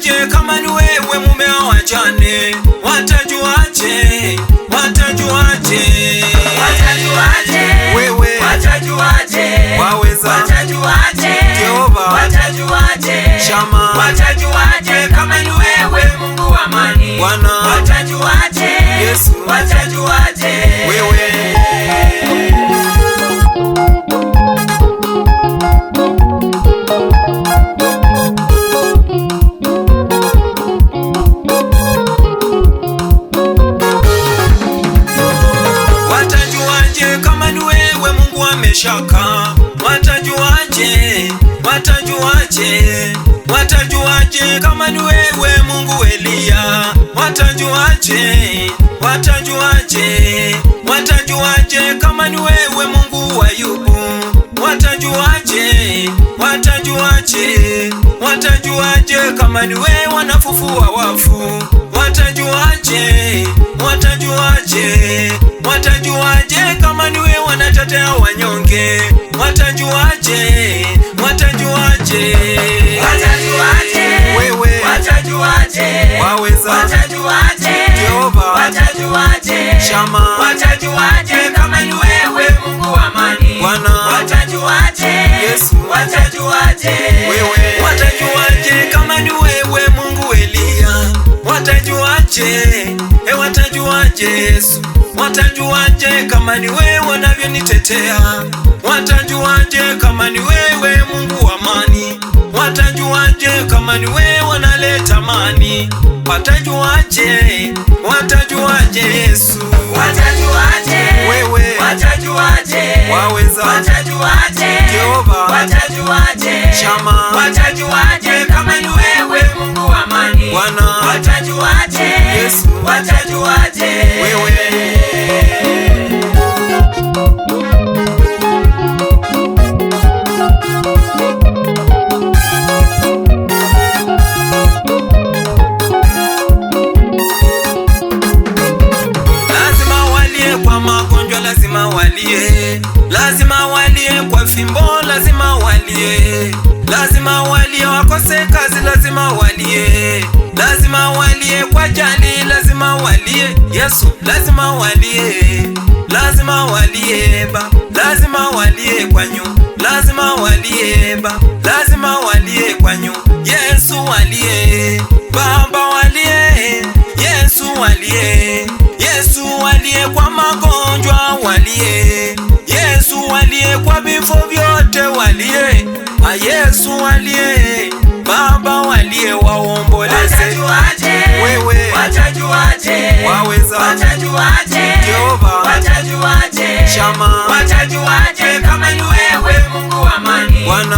Watajuaje kama ni wewe mume wa wajane? Watajuaje? Watajuaje? Watajuaje? Wewe watajuaje? waweza? Watajuaje? Jehova watajuaje? Shama Watajuaje kama ni wewe Mungu wa amani? Bwana Watajuaje? Yesu Watajuaje? wewe shaka? Watajuaje? Watajuaje? Watajuaje kama ni wewe Mungu Eliya? Watajuaje? Watajuaje? Watajuaje kama ni wewe Mungu wa Ayubu? Watajuaje? Watajuaje? Watajuaje kama ni wewe wanafufua wafu? Watajuaje? Watajuaje? Watajuaje kama ni wewe wanatetea wanyonge? Watajuaje? Watajuaje? Watajuaje? Wewe watajuaje? waweza? Watajuaje? Jehova watajuaje? Shama watajuaje kama ni wewe Mungu wa amani? Bwana watajuaje? Yesu watajuaje? wewe watajuaje kama ni wewe Mungu Eliya? Watajuaje? Watajuaje Yesu? Watajuaje kama ni wewe unavyonitetea? Watajuaje kama ni wewe Mungu wa amani? Watajuaje kama ni wewe unaleta amani? Watajuaje? Watajuaje Yesu? Watajuaje? Wewe watajuaje? waweza? Watajuaje? Jehova watajuaje? Shama watajuaje kama ni wewe Mungu wa amani? Bwana watajuaje? Yesu watajuaje? wewe lazima walie, lazima walie kwa fimbo, lazima walie, lazima walie wakose kazi, lazima walie, lazima walie kwa jali, lazima walie Yesu, lazima walie, lazima walie ba, lazima walie kwa nyu, lazima walie ba, lazima walie kwa nyu, Yesu walie, Baba walie, Yesu walie, Yesu walie kwa magonjwa walie, Yesu walie kwa vifo vyote walie, Yesu walie, Baba walie waomboleze. Watajuaje? Wewe watajuaje? waweza? Watajuaje? Jehova watajuaje? Shama watajuaje kama ni wewe Mungu wa amani? Bwana